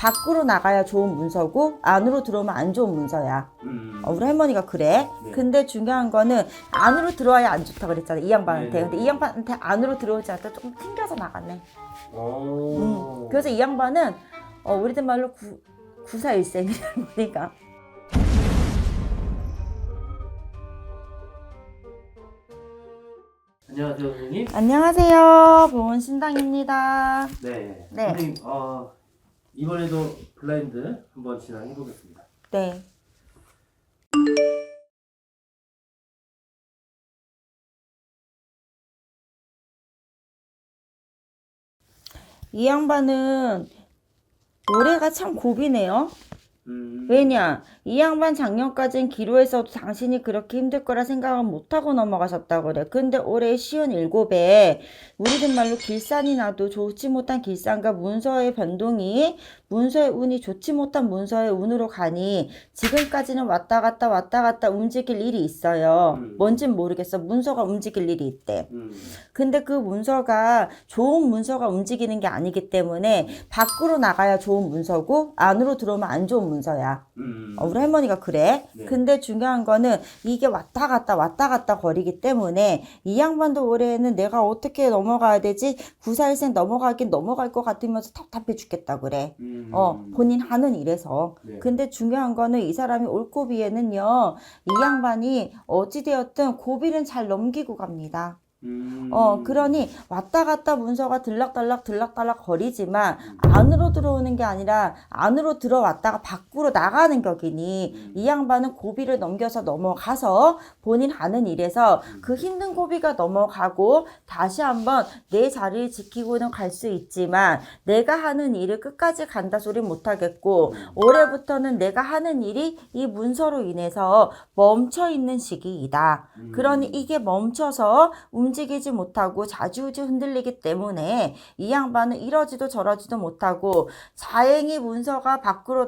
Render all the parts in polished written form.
밖으로 나가야 좋은 문서고 안으로 들어오면 안 좋은 문서야. 우리 할머니가 그래. 네. 근데 중요한 거는 안으로 들어와야 안 좋다 그랬잖아, 이 양반한테. 네네. 근데 이 양반한테 안으로 들어오지 않다 조금 튕겨서 나갔네. 오. 그래서 이 양반은 우리들 말로 구사일생이야, 할머니가. 안녕하세요, 선생님. 안녕하세요, 보은신당입니다. 네. 네. 선생님, 이번에도 블라인드 한번 진행해 보겠습니다. 네. 이 양반은 노래가 참 고비네요. 왜냐, 이 양반 작년까진 기로에서도 당신이 그렇게 힘들 거라 생각은 못하고 넘어가셨다 그래. 근데 올해 57에 우리들 말로 길산이 나도 좋지 못한 길산과 문서의 변동이 문서의 운이 좋지 못한 문서의 운으로 가니 지금까지는 왔다 갔다 움직일 일이 있어요. 뭔진 모르겠어. 문서가 움직일 일이 있대. 근데 그 문서가 좋은 문서가 움직이는 게 아니기 때문에 밖으로 나가야 좋은 문서고 안으로 들어오면 안 좋은 문서야. 우리 할머니가 그래. 네. 근데 중요한 거는 이게 왔다 갔다 거리기 때문에 이 양반도 올해에는 내가 어떻게 넘어가야 되지? 94일생 넘어가긴 넘어갈 것 같으면서 답답해 죽겠다 그래. 본인 하는 일에서. 네. 근데 중요한 거는 이 사람이 올 고비에는요, 이 양반이 어찌되었든 고비는 잘 넘기고 갑니다. 그러니 왔다 갔다 문서가 들락달락 거리지만 안으로 들어오는 게 아니라 안으로 들어왔다가 밖으로 나가는 격이니 이 양반은 고비를 넘겨서 넘어가서 본인 하는 일에서 그 힘든 고비가 넘어가고 다시 한번 내 자리를 지키고는 갈 수 있지만 내가 하는 일을 끝까지 간다 소리 못하겠고 올해부터는 내가 하는 일이 이 문서로 인해서 멈춰 있는 시기이다. 그러니 이게 멈춰서 움직이지 못하고 자주우지 흔들리기 때문에 이 양반은 이러지도 저러지도 못하고 자행이 문서가 밖으로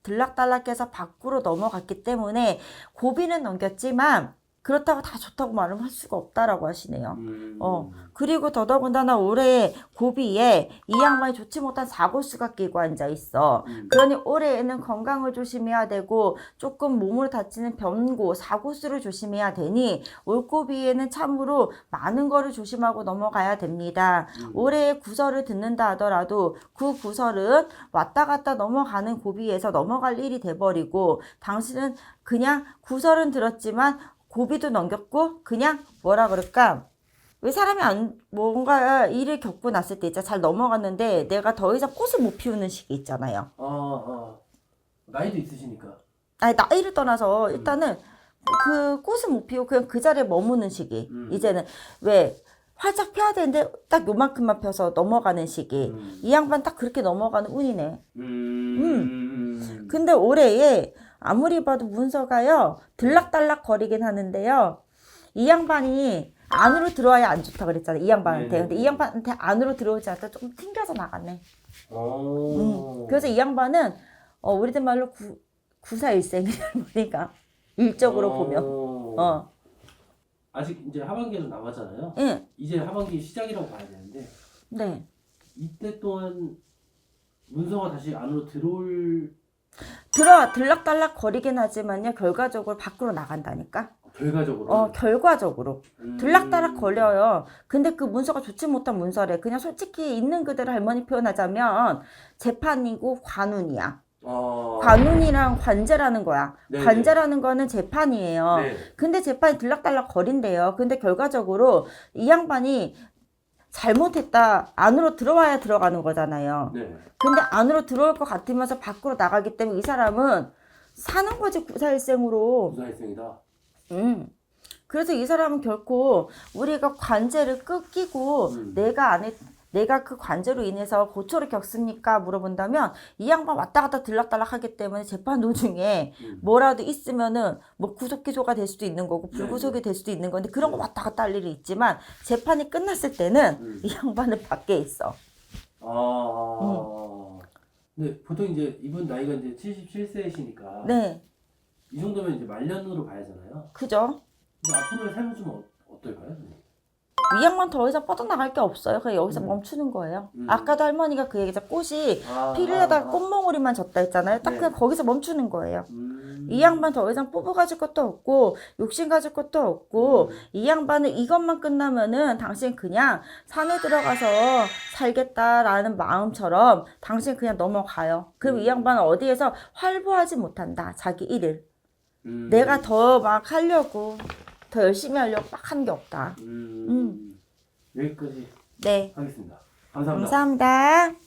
들락달락해서 밖으로 넘어갔기 때문에 고비는 넘겼지만 그렇다고 다 좋다고 말은 할 수가 없다라고 하시네요. 그리고 더더군다나 올해 고비에 이 양반이 좋지 못한 사고수가 끼고 앉아 있어. 그러니 올해에는 건강을 조심해야 되고 조금 몸을 다치는 변고, 사고수를 조심해야 되니 올 고비에는 참으로 많은 거를 조심하고 넘어가야 됩니다. 올해의 구설을 듣는다 하더라도 그 구설은 왔다 갔다 넘어가는 고비에서 넘어갈 일이 돼버리고 당신은 그냥 구설은 들었지만 고비도 넘겼고 그냥 뭐라 그럴까, 왜 사람이 뭔가 일을 겪고 났을 때 잘 넘어갔는데 내가 더 이상 꽃을 못 피우는 시기 있잖아요. 나이도 있으시니까. 아니, 나이를 떠나서 일단은 그 꽃을 못 피우고 그냥 그 자리에 머무는 시기. 이제는 왜 활짝 펴야 되는데 딱 요만큼만 펴서 넘어가는 시기. 이 양반 딱 그렇게 넘어가는 운이네. 근데 올해에 아무리 봐도 문서가요 들락달락 거리긴 하는데요, 이 양반이 안으로 들어와야 안 좋다 그랬잖아, 이 양반한테. 네네. 근데 이 양반한테 안으로 들어오지 않다 조금 튕겨서 나갔네. 그래서 이 양반은 우리들 말로 구사일생이야, 할머니가 일적으로 보면. 아직 이제 하반기도 남았잖아요. 응. 이제 하반기 시작이라고 봐야 되는데 네. 이때 동안 문서가 다시 안으로 들락달락 거리긴 하지만요, 결과적으로 밖으로 나간다니까. 결과적으로. 결과적으로. 들락달락 걸려요. 근데 그 문서가 좋지 못한 문서래. 그냥 솔직히 있는 그대로 할머니 표현하자면 재판이고 관운이야. 관운이랑 관제라는 거야. 네네. 관제라는 거는 재판이에요. 네. 근데 재판이 들락달락 거린대요. 근데 결과적으로 이 양반이 잘못했다, 안으로 들어와야 들어가는 거잖아요. 네. 근데 안으로 들어올 것 같으면서 밖으로 나가기 때문에 이 사람은 사는 거지, 구사일생으로. 부사일생이다. 그래서 이 사람은 결코 우리가 관제를 끄기고 내가 그 관제로 인해서 고초를 겪습니까? 물어본다면 이 양반 왔다 갔다 들락달락 하기 때문에 재판 도중에 뭐라도 있으면은 뭐 구속 기소가 될 수도 있는 거고 불구속이 될 수도 있는 건데 그런 거 왔다 갔다 할 일이 있지만 재판이 끝났을 때는 이 양반은 밖에 있어. 근데 보통 이제 이분 나이가 이제 77세이시니까 네. 이 정도면 이제 말년으로 봐야잖아요. 그죠? 근데 앞으로의 삶은 좀 어떨까요? 이 양반 더 이상 뻗어나갈 게 없어요. 그냥 여기서 멈추는 거예요. 아까도 할머니가 그 얘기죠. 꽃이 피를 하다가 꽃몽우리만 졌다 했잖아요. 딱 네. 그냥 거기서 멈추는 거예요. 이 양반 더 이상 뽀뽀 가질 것도 없고 욕심 가질 것도 없고 이 양반은 이것만 끝나면은 당신 그냥 산에 들어가서 살겠다라는 마음처럼 당신 그냥 넘어가요. 그리고 이 양반은 어디에서 활보하지 못한다. 자기 일을. 내가 더 막 하려고 더 열심히 하려고 막 하는 게 없다. 여기까지 네. 하겠습니다. 감사합니다. 감사합니다.